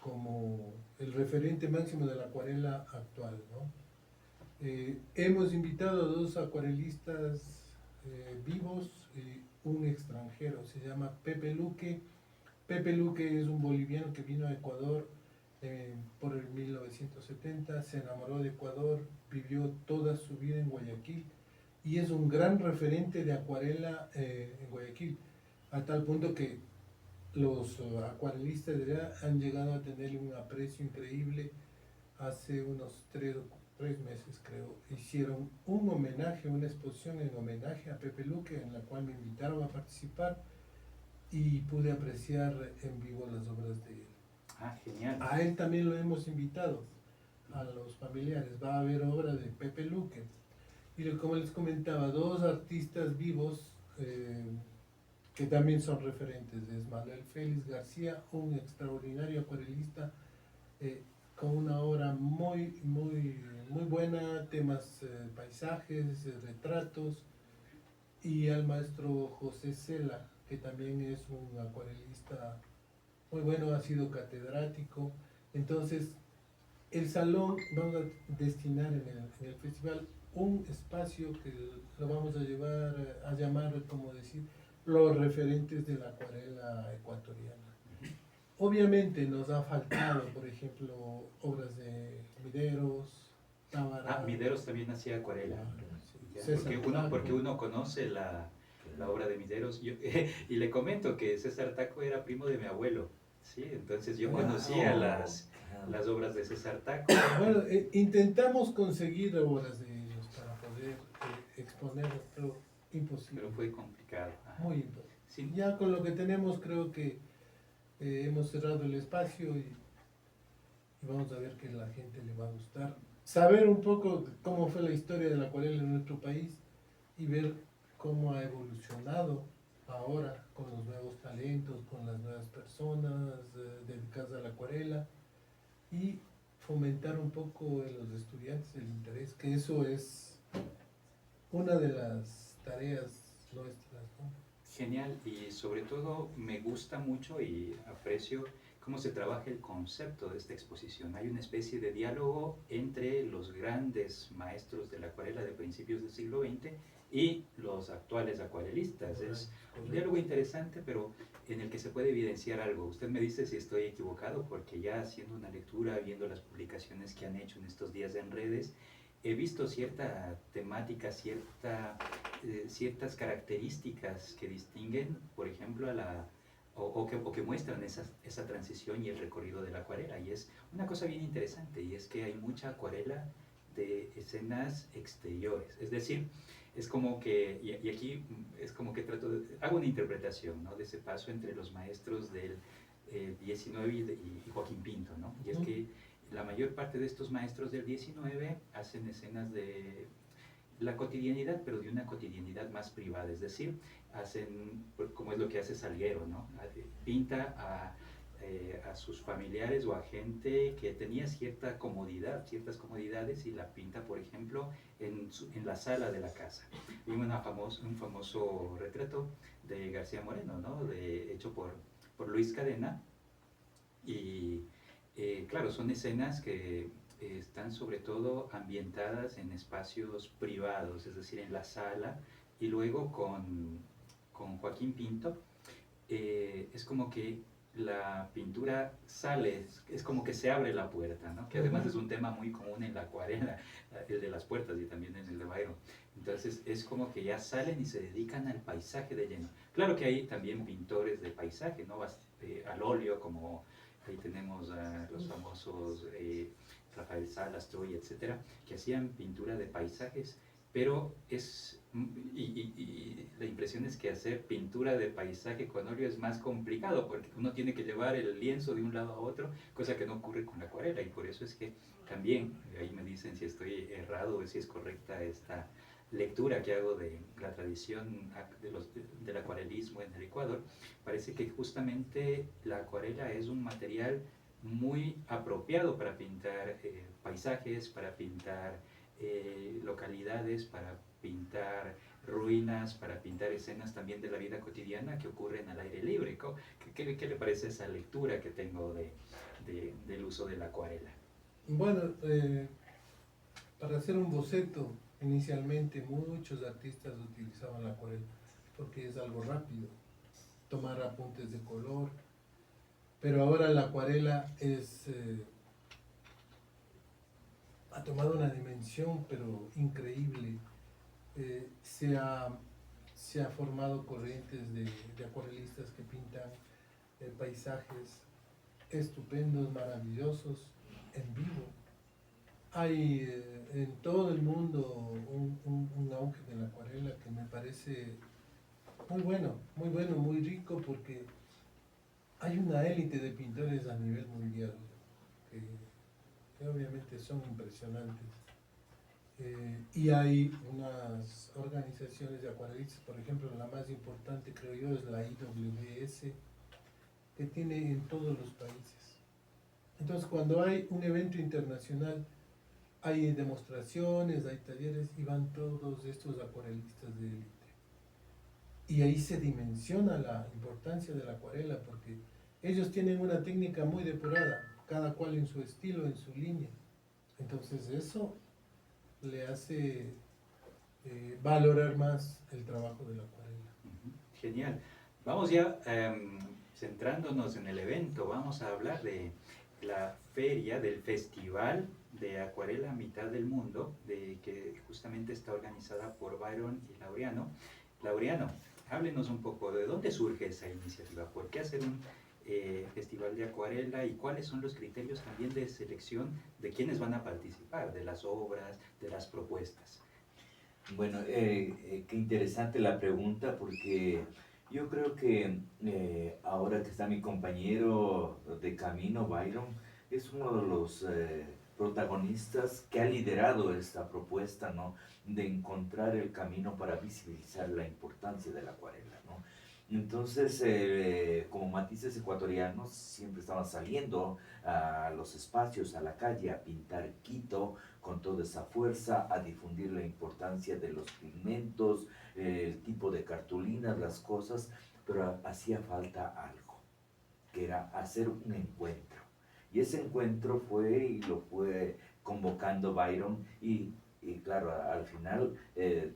como el referente máximo de la acuarela actual, ¿no? Hemos invitado a dos acuarelistas vivos y un extranjero, se llama Pepe Luque. Pepe Luque es un boliviano que vino a Ecuador por el 1970, se enamoró de Ecuador, vivió toda su vida en Guayaquil y es un gran referente de acuarela en Guayaquil, a tal punto que los acuarelistas de allá han llegado a tenerle un aprecio increíble. Hace unos 3 meses, creo, hicieron un homenaje, una exposición en homenaje a Pepe Luque, en la cual me invitaron a participar y pude apreciar en vivo las obras de él. Ah, genial. A él también lo hemos invitado, a los familiares. Va a haber obra de Pepe Luque. Y como les comentaba, dos artistas vivos que también son referentes. Es Manuel Félix García, un extraordinario acuarelista con una obra muy buena, temas paisajes, retratos, y al maestro José Cela, que también es un acuarelista muy bueno, ha sido catedrático. Entonces, el salón, vamos a destinar en el festival un espacio que lo vamos a llamar, como decir, los referentes de la acuarela ecuatoriana. Obviamente nos ha faltado, por ejemplo, obras de Mideros, Tábara. Mideros también hacía acuarela. Claro, sí. Ya, César porque Taco. uno conoce la obra de Mideros. Y le comento que César Taco era primo de mi abuelo. ¿Sí? Entonces yo conocía las obras de César Taco. Bueno, intentamos conseguir obras de ellos para poder exponer, pero imposible. Pero fue complicado. Ajá. Muy imposible. Sí. Ya con lo que tenemos creo que hemos cerrado el espacio y vamos a ver que a la gente le va a gustar. Saber un poco cómo fue la historia de la acuarela en nuestro país y ver cómo ha evolucionado ahora con los nuevos talentos, con las nuevas personas dedicadas a la acuarela, y fomentar un poco en los estudiantes el interés, que eso es una de las tareas nuestras, ¿no? Genial, y sobre todo me gusta mucho y aprecio cómo se trabaja el concepto de esta exposición. Hay una especie de diálogo entre los grandes maestros de la acuarela de principios del siglo XX y los actuales acuarelistas. Es un diálogo interesante, pero en el que se puede evidenciar algo. Usted me dice si estoy equivocado, porque ya haciendo una lectura, viendo las publicaciones que han hecho en estos días en redes, he visto cierta temática, ciertas características que distinguen, por ejemplo, o que muestran esa transición y el recorrido de la acuarela. Y es una cosa bien interesante, y es que hay mucha acuarela de escenas exteriores. Es decir, es como que, y aquí es como que hago una interpretación, ¿no?, de ese paso entre los maestros del 19 y Joaquín Pinto, ¿no? Y es que la mayor parte de estos maestros del 19 hacen escenas de la cotidianidad, pero de una cotidianidad más privada, es decir, hacen, como es lo que hace Salguero, ¿no? Pinta a sus familiares o a gente que tenía ciertas comodidades, y la pinta, por ejemplo, en la sala de la casa. Hay un famoso retrato de García Moreno, ¿no?, hecho por Luis Cadena, y claro, son escenas que están sobre todo ambientadas en espacios privados, es decir, en la sala, y luego con Joaquín Pinto, es como que la pintura sale, es como que se abre la puerta, ¿no?, que además es un tema muy común en la acuarela, el de las puertas y también en el de Byron. Entonces es como que ya salen y se dedican al paisaje de lleno. Claro que hay también pintores de paisaje, ¿no? Al óleo, como ahí tenemos a los famosos Rafael Salas, Troy, etcétera, que hacían pintura de paisajes, pero y la impresión es que hacer pintura de paisaje con óleo es más complicado, porque uno tiene que llevar el lienzo de un lado a otro, cosa que no ocurre con la acuarela, y por eso es que también, ahí me dicen si estoy errado o si es correcta esta lectura que hago de la tradición del acuarelismo en el Ecuador, parece que justamente la acuarela es un material muy apropiado para pintar paisajes, para pintar localidades, para pintar ruinas, para pintar escenas también de la vida cotidiana que ocurren al aire libre. ¿Qué le parece esa lectura que tengo del uso de la acuarela? Bueno, para hacer un boceto, inicialmente muchos artistas utilizaban la acuarela porque es algo rápido, tomar apuntes de color, pero ahora la acuarela ha tomado una dimensión pero increíble. Se ha formado corrientes de acuarelistas que pintan paisajes estupendos, maravillosos, en vivo. Hay en todo el mundo un auge de la acuarela que me parece muy bueno, muy rico, porque hay una élite de pintores a nivel mundial que obviamente son impresionantes. Y hay unas organizaciones de acuarelistas, por ejemplo, la más importante creo yo es la IWS, que tiene en todos los países. Entonces, cuando hay un evento internacional, hay demostraciones, hay talleres y van todos estos acuarelistas de élite. Y ahí se dimensiona la importancia de la acuarela, porque ellos tienen una técnica muy depurada, cada cual en su estilo, en su línea. Entonces eso le hace valorar más el trabajo de la acuarela. Genial. Vamos ya centrándonos en el evento, vamos a hablar de la feria, del Festival de Acuarela Mitad del Mundo, que justamente está organizada por Byron y Laureano. Laureano, háblenos un poco de dónde surge esa iniciativa, por qué hacer un festival de acuarela y cuáles son los criterios también de selección de quienes van a participar, de las obras, de las propuestas. Bueno, qué interesante la pregunta, porque yo creo que ahora que está mi compañero de camino, Byron, es uno de los protagonistas que ha liderado esta propuesta, ¿no? De encontrar el camino para visibilizar la importancia de la acuarela, ¿no? Entonces, como matices ecuatorianos, siempre estaban saliendo a los espacios, a la calle, a pintar Quito con toda esa fuerza, a difundir la importancia de los pigmentos, el tipo de cartulinas, las cosas, pero hacía falta algo, que era hacer un encuentro. Y ese encuentro fue y lo fue convocando Byron y claro, al final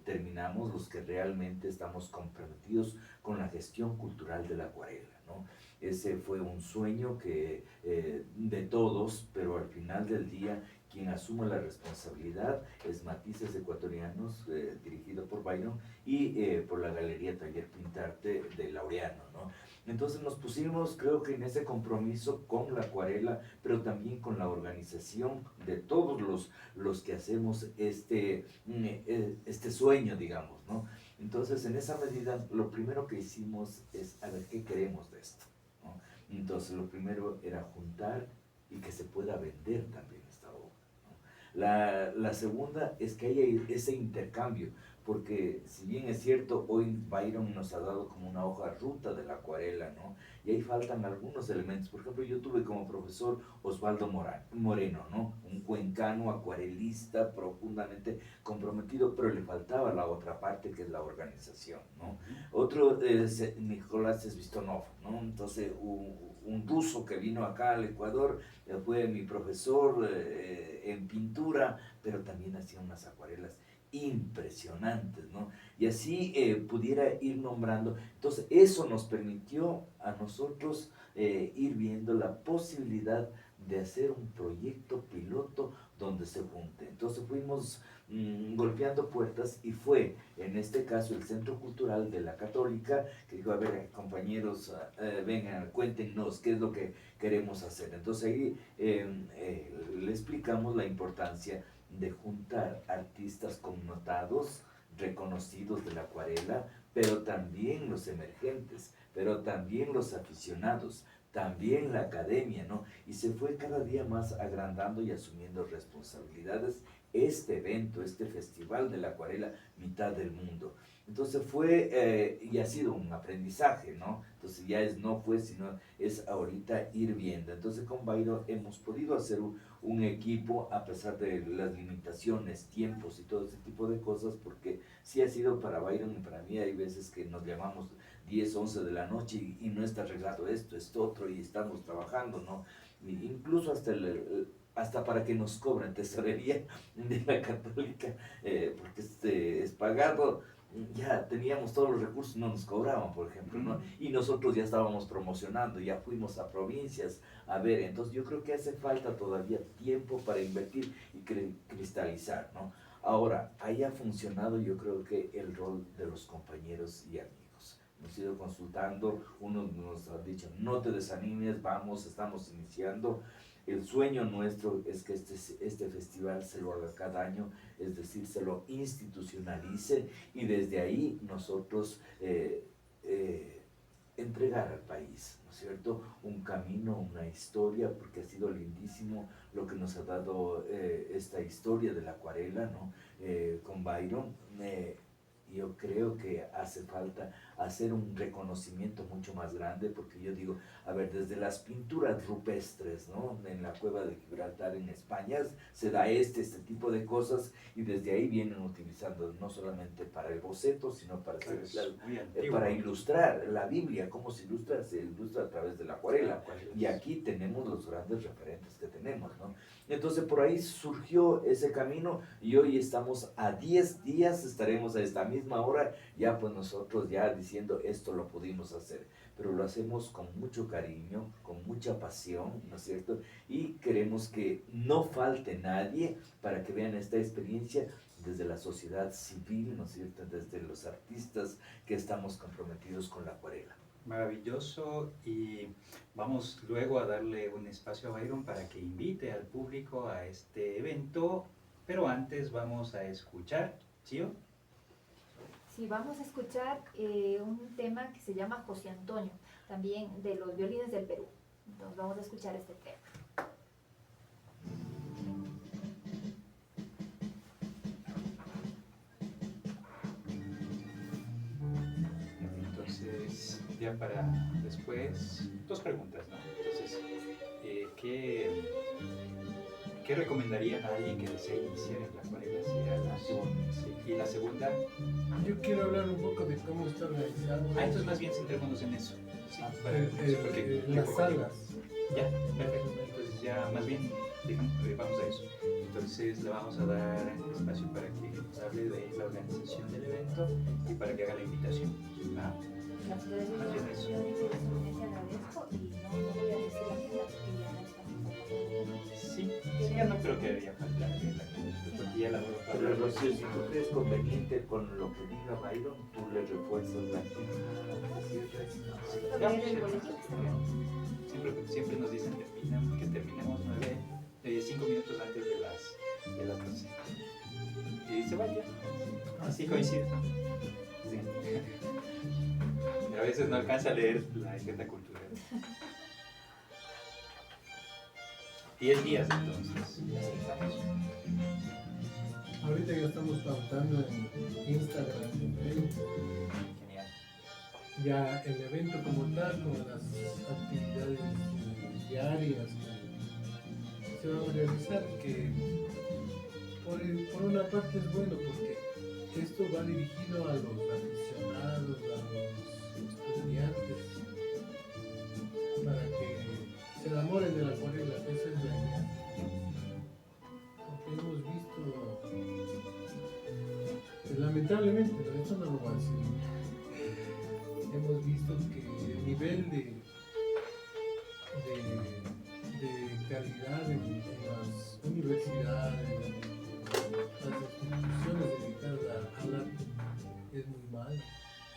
terminamos los que realmente estamos comprometidos con la gestión cultural de la acuarela, ¿no? Ese fue un sueño que, de todos, pero al final del día quien asume la responsabilidad es Matices Ecuatorianos, dirigido por Byron, y por la Galería Taller Pintarte de Laureano, ¿no? Entonces nos pusimos, creo que en ese compromiso con la acuarela, pero también con la organización de todos los que hacemos este sueño, digamos, ¿no? Entonces, en esa medida, lo primero que hicimos es, a ver, ¿qué queremos de esto?, ¿no? Entonces, lo primero era juntar y que se pueda vender también esta obra, ¿no? La segunda es que haya ese intercambio, porque si bien es cierto, hoy Byron nos ha dado como una hoja ruta de la acuarela, ¿no? Y ahí faltan algunos elementos. Por ejemplo, yo tuve como profesor Osvaldo Moreno, ¿no? Un cuencano acuarelista profundamente comprometido, pero le faltaba la otra parte, que es la organización, ¿no? Otro es Nicolás Svistonov, ¿no? Entonces, un ruso que vino acá al Ecuador, fue mi profesor en pintura, pero también hacía unas acuarelas impresionantes, ¿no? Y así pudiera ir nombrando. Entonces, eso nos permitió a nosotros ir viendo la posibilidad de hacer un proyecto piloto donde se junte. Entonces fuimos golpeando puertas y fue en este caso el Centro Cultural de la Católica que dijo, a ver compañeros, vengan, cuéntenos qué es lo que queremos hacer. Entonces ahí le explicamos la importancia de juntar artistas connotados, reconocidos de la acuarela, pero también los emergentes, pero también los aficionados, también la academia, ¿no? Y se fue cada día más agrandando y asumiendo responsabilidades este evento, este festival de la acuarela, mitad del mundo. Entonces fue y ha sido un aprendizaje, ¿no? Entonces ya no fue, sino es ahorita ir viendo. Entonces con Byron hemos podido hacer un equipo a pesar de las limitaciones, tiempos y todo ese tipo de cosas, porque sí ha sido para Byron y para mí, hay veces que nos llamamos 10, 11 de la noche y no está arreglado esto otro y estamos trabajando, ¿no? Incluso hasta para que nos cobren tesorería de la Católica, porque es pagado, ya teníamos todos los recursos, no nos cobraban, por ejemplo, ¿no? Y nosotros ya estábamos promocionando, ya fuimos a provincias a ver, entonces yo creo que hace falta todavía tiempo para invertir y cristalizar, ¿no? Ahora, haya funcionado yo creo que el rol de los compañeros y amigos. Hemos ido consultando, uno nos ha dicho, no te desanimes, vamos, estamos iniciando. El sueño nuestro es que este festival se lo haga cada año, es decir, se lo institucionalice y desde ahí nosotros entregar al país, ¿no es cierto? Un camino, una historia, porque ha sido lindísimo lo que nos ha dado esta historia de la acuarela, ¿no? Con Byron. Yo creo que hace falta hacer un reconocimiento mucho más grande, porque yo digo, a ver, desde las pinturas rupestres, ¿no? En la cueva de Gibraltar en España se da este tipo de cosas y desde ahí vienen utilizando no solamente para el boceto, sino para, para ilustrar la Biblia, cómo se ilustra a través de la acuarela. Y aquí tenemos los grandes referentes que tenemos, ¿no? Entonces por ahí surgió ese camino y hoy estamos a 10 días, estaremos a esta misma hora, ya pues nosotros ya diciendo esto lo pudimos hacer, pero lo hacemos con mucho cariño, con mucha pasión, ¿no es cierto? Y queremos que no falte nadie para que vean esta experiencia desde la sociedad civil, ¿no es cierto? Desde los artistas que estamos comprometidos con la acuarela. Maravilloso, y vamos luego a darle un espacio a Byron para que invite al público a este evento, pero antes vamos a escuchar, ¿Chío? Sí, vamos a escuchar un tema que se llama José Antonio, también de los violines del Perú. Entonces vamos a escuchar este tema. Entonces, ya para después, dos preguntas, ¿no? Entonces, ¿qué recomendarían a alguien que desee iniciar en la acuarela? Sería la segunda. Sí. Y la segunda. Yo quiero hablar un poco de cómo está organizado. Entonces más bien centrémonos en eso. Sí, las salas. Ya, perfecto. Entonces ya más bien vamos a eso. Entonces le vamos a dar espacio para que nos hable de la organización del evento y para que haga la invitación. ¿Ah? Más bien eso. Yo les agradezco y no voy a decir la agenda porque ya no estamos. Sí, ya no creo que debería faltar la agenda, porque ya la voy a Pero Rocío, si tú crees conveniente con lo que diga Byron, tú le refuerzas la Siempre nos dicen que terminemos 5 minutos antes de las 12. Y se va ya. Así coincide. Sí. A veces no alcanza a leer la agenda cultural. 10 días entonces. Ya estamos. Ahorita ya estamos pautando en Instagram, en Facebook. Genial. Ya el evento como tal, con las actividades diarias que se van a realizar, que por una parte es bueno porque esto va dirigido a los aficionados, a los estudiantes, para que se enamoren de la acuarela, esa es la idea. Porque hemos visto, lamentablemente, pero eso no lo voy a decir, hemos visto que el nivel de calidad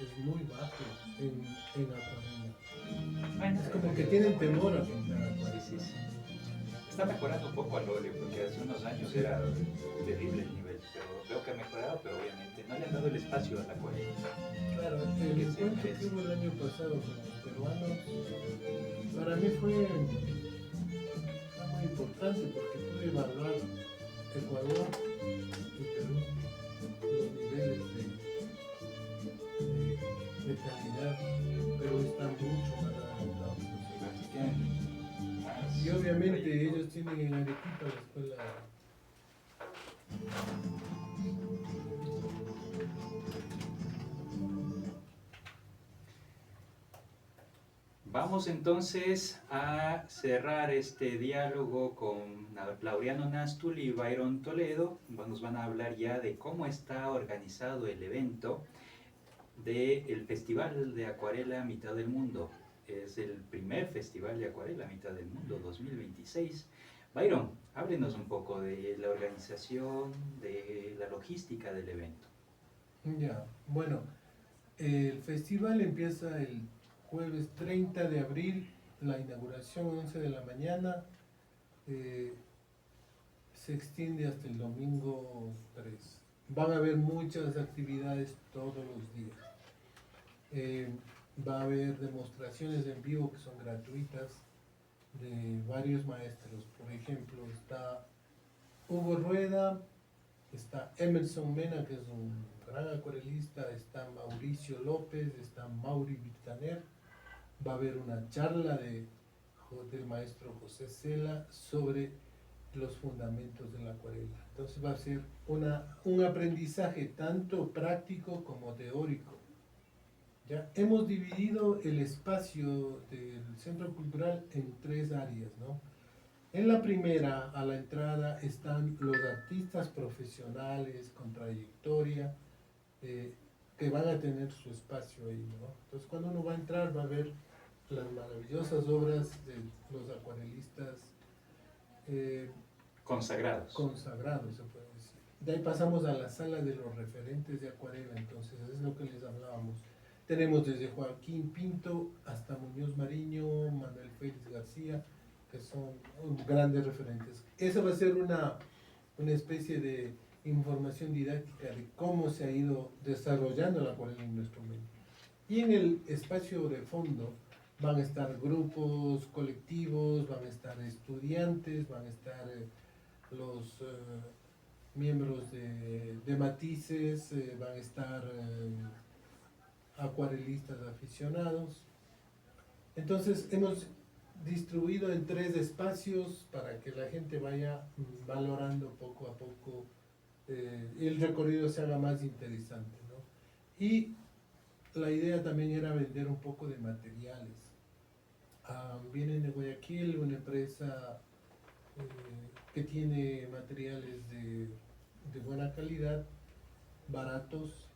es muy bajo en acuarela. Bueno, Es como que tienen temor a pintar acuarela. Sí, sí, sí. Está mejorando un poco al óleo, porque hace unos años era terrible el nivel, pero veo que ha mejorado, pero obviamente no le han dado el espacio a la acuarela. Claro, el Que se encuentro que merece. hubo el año pasado con los peruanos, para mí fue muy importante porque pude evaluar Ecuador y Perú, los niveles de calidad. Perú está mucho más adelantado que nosotros. Aquí tienen más Y obviamente trayectoria. ellos tienen en Arequipa la escuela. Vamos entonces a cerrar este diálogo con Laureano Nastul y Byron Toledo. Nos van a hablar ya de cómo está organizado el evento del Festival de Acuarela Mitad del Mundo. Es el primer Festival de Acuarela Mitad del Mundo 2026. Byron, háblenos un poco de la organización, de la logística del evento. Ya, bueno, el festival empieza el jueves 30 de abril, la inauguración 11 de la mañana, se extiende hasta el domingo 3. Van a haber muchas actividades todos los días. Va a haber demostraciones en vivo que son gratuitas de varios maestros. Por ejemplo, está Hugo Rueda, está Emerson Mena, que es un gran acuarelista, está Mauricio López, está Mauri Victaner. Va a haber una charla del maestro José Cela sobre los fundamentos de la acuarela. Entonces va a ser un aprendizaje tanto práctico como teórico. ¿Ya? Hemos dividido el espacio del Centro Cultural en 3 áreas, ¿no? En la primera, a la entrada, están los artistas profesionales con trayectoria que van a tener su espacio ahí, ¿no? Entonces, cuando uno va a entrar, va a ver las maravillosas obras de los acuarelistas Consagrados. consagrados, se puede decir. De ahí pasamos a la sala de los referentes de acuarela, entonces es lo que les hablábamos. Tenemos desde Joaquín Pinto hasta Muñoz Mariño, Manuel Félix García, que son grandes referentes. Esa va a ser una especie de información didáctica de cómo se ha ido desarrollando la acuarela en nuestro medio. Y en el espacio de fondo van a estar grupos colectivos, van a estar estudiantes, van a estar los miembros de Matices, van a estar acuarelistas aficionados. Entonces hemos distribuido en 3 espacios para que la gente vaya valorando poco a poco el recorrido se haga más interesante, ¿no? Y la idea también era vender un poco de materiales. Viene de Guayaquil una empresa que tiene materiales de buena calidad, baratos,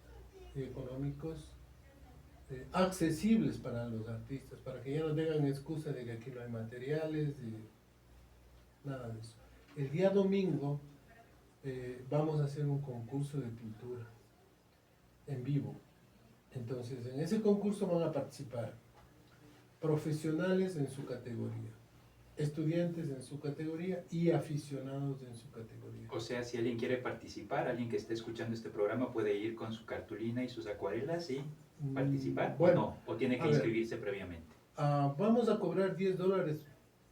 económicos, accesibles para los artistas, para que ya no tengan excusa de que aquí no hay materiales, nada de eso. El día domingo vamos a hacer un concurso de pintura en vivo. Entonces, en ese concurso van a participar profesionales en su categoría, estudiantes en su categoría y aficionados en su categoría. O sea, si alguien quiere participar, alguien que esté escuchando este programa puede ir con su cartulina y sus acuarelas y participar, Bueno, o tiene a que ver. inscribirse previamente. Vamos a cobrar $10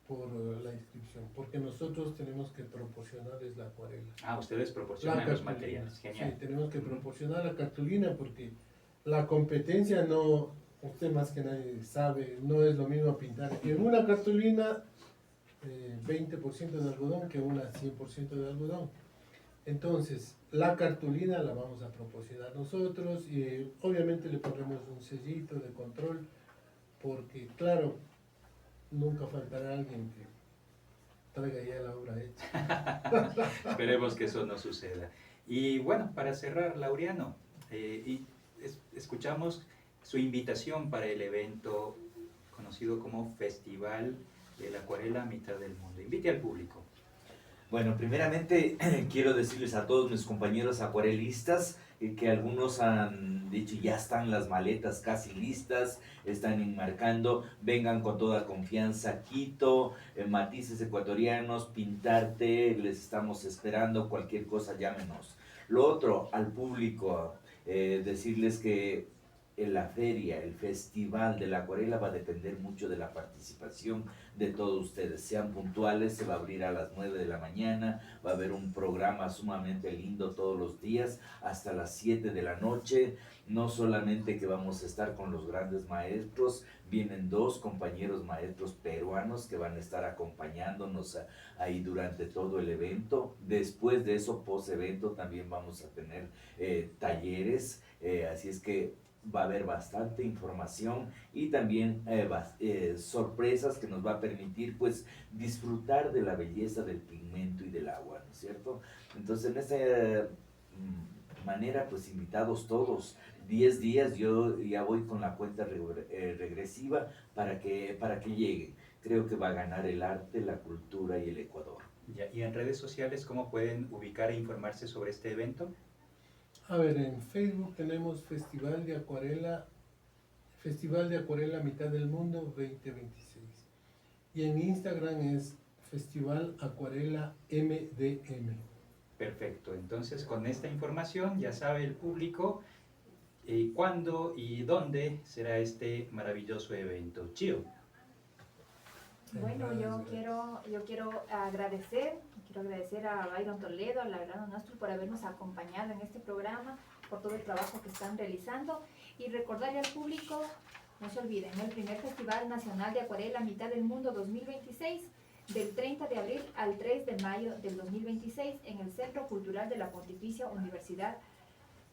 por la inscripción, porque nosotros tenemos que proporcionarles la acuarela. Ustedes La proporcionan los cartulina. materiales, genial. Sí, tenemos que proporcionar la cartulina porque la competencia no, usted más que nadie sabe, no es lo mismo pintar en una cartulina 20% de algodón que una 100% de algodón. Entonces, la cartulina la vamos a proporcionar nosotros y obviamente le pondremos un sellito de control porque, claro, nunca faltará alguien que traiga ya la obra hecha. Esperemos que eso no suceda. Y bueno, para cerrar, Laureano, escuchamos su invitación para el evento conocido como Festival de la Acuarela Mitad del Mundo. Invite al público. Bueno, primeramente quiero decirles a todos mis compañeros acuarelistas que algunos han dicho ya están las maletas casi listas, están enmarcando, vengan con toda confianza a Quito, Matices Ecuatorianos, Pintarte, les estamos esperando, cualquier cosa llámenos. Lo otro, al público, decirles que en la feria, el festival de la acuarela va a depender mucho de la participación de todos ustedes. Sean puntuales, se va a abrir a las 9 de la mañana, va a haber un programa sumamente lindo todos los días hasta las 7 de la noche. No solamente que vamos a estar con los grandes maestros, vienen 2 compañeros maestros peruanos que van a estar acompañándonos ahí durante todo el evento. Después de eso, post evento, también vamos a tener talleres, así es que va a haber bastante información y también sorpresas que nos va a permitir pues disfrutar de la belleza del pigmento y del agua, ¿no es cierto? Entonces en esta manera pues invitados todos, 10 días yo ya voy con la cuenta regresiva para que lleguen. Creo que va a ganar el arte, la cultura y el Ecuador. Ya, ¿y en redes sociales cómo pueden ubicar e informarse sobre este evento? A ver, en Facebook tenemos Festival de Acuarela Mitad del Mundo 2026. Y en Instagram es Festival Acuarela MDM. Perfecto, entonces con esta información ya sabe el público cuándo y dónde será este maravilloso evento. Chio. Bueno, yo quiero agradecer a Byron Toledo, a la Gran Nostrum por habernos acompañado en este programa, por todo el trabajo que están realizando y recordarle al público, no se olviden, el primer Festival Nacional de Acuarela Mitad del Mundo 2026, del 30 de abril al 3 de mayo del 2026 en el Centro Cultural de la Pontificia Universidad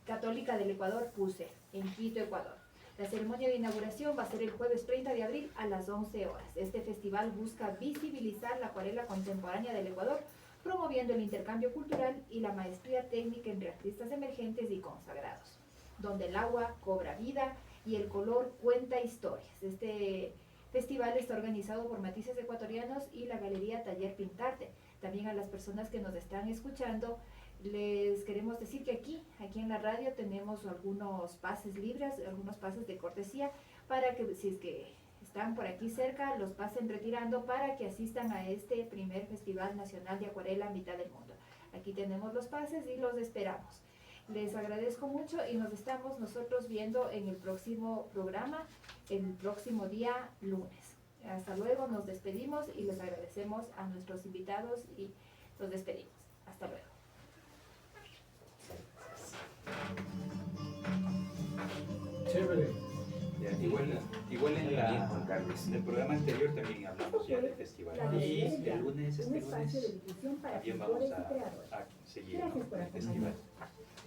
Católica del Ecuador, PUCE, en Quito, Ecuador. La ceremonia de inauguración va a ser el jueves 30 de abril a las 11 horas. Este festival busca visibilizar la acuarela contemporánea del Ecuador, promoviendo el intercambio cultural y la maestría técnica entre artistas emergentes y consagrados, donde el agua cobra vida y el color cuenta historias. Este festival está organizado por Matices Ecuatorianos y la Galería Taller Pintarte. También a las personas que nos están escuchando, les queremos decir que aquí en la radio tenemos algunos pases libres, algunos pases de cortesía para que si es que están por aquí cerca, los pasen retirando para que asistan a este primer Festival Nacional de Acuarela Mitad del Mundo. Aquí tenemos los pases y los esperamos. Les agradezco mucho y nos estamos nosotros viendo en el próximo programa, el próximo día lunes. Hasta luego, nos despedimos y les agradecemos a nuestros invitados y los despedimos. Hasta luego. Chévere. Ya, igual en el programa anterior también hablamos ya del festival. Y el lunes, un espacio de difusión para también vamos pintores y creadores. a seguir Gracias por el festival.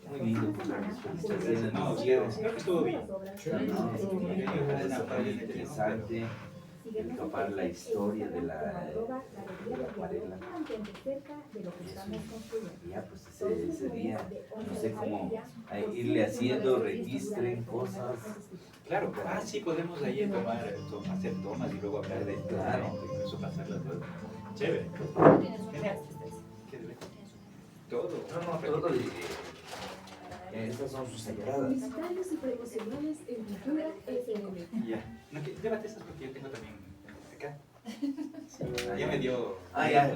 Muy lindo, pues la disposición. No, ustedes, creo que estuvo bien. Fue interesante topar la historia de la acuarela. Y ya pues ese día, no sé cómo irle haciendo, registren cosas. Claro, sí, podemos ahí hacer tomas y luego hablar de esto, Claro. incluso pasarlas luego. Chévere. Genial. ¿Qué debe? Todo. Todo. Estas son sus entradas. Publicitarios y promocionales en Cultura FM. Ya. No, llévate esas porque yo tengo también acá. Ya me dio. Ya.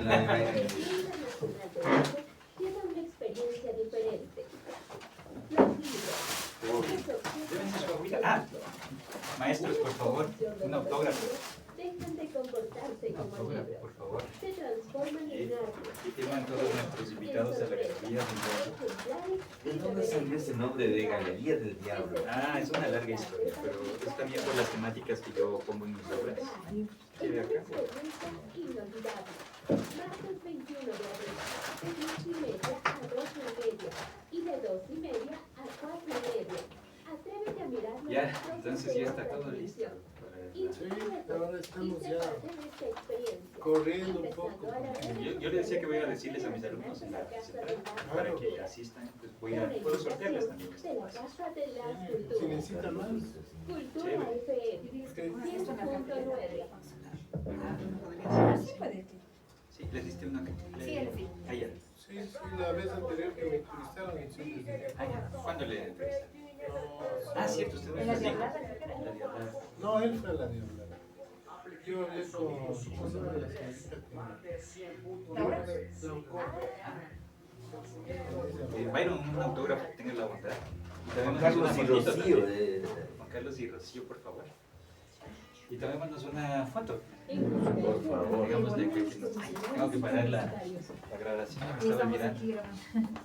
Tiene una experiencia diferente. Los libros. Llévense su agüita. Maestros, por favor, un autógrafo. Dejan de comportarse como Autógrafo, libros. por favor. Se transforman en arte. Y firman todos nuestros invitados a la galería del ¿De dónde salió ese nombre de Galería del Diablo? Es una larga historia, pero es también por las temáticas que yo pongo en mis obras. ¿Quiere Una acá? experiencia inolvidable. Martes 21 de abril, de 10:30 a 2:30 y de 2:30 a 4:30. Atrévete a mirar Ya, entonces ya está todo listo. Sí, ahora estamos ya corriendo corriendo un poco. Yo le decía que voy a decirles a mis alumnos en la central para que asistan, pues puedo sortearles también. De la Casa de las Si Culturas. necesitan más. Cultura Chévere. FM 100.9. Sí, les diste una. Sí, él sí. Allá. Sí. Sí, la vez anterior que me entrevistaron en Ciudad de Ah, ya. ¿Cuándo le entrevistaron? No, Ah, cierto, usted En me la dijo. Diablada, creo que era. En la Diablada. no, él fue a la Diablada. Yo hablé con, ¿cómo se llama la señorita que... ¿Laura? Byron, un autógrafo, tenga la bondad. Y también Juan mandas Carlos y una fotito Rocío. también. Juan Carlos y Rocío, por favor. Y también mandas una foto. Por favor. Digamos de que tengo que parar la grabación, me Y estaba estamos olvidando. aquí grabando.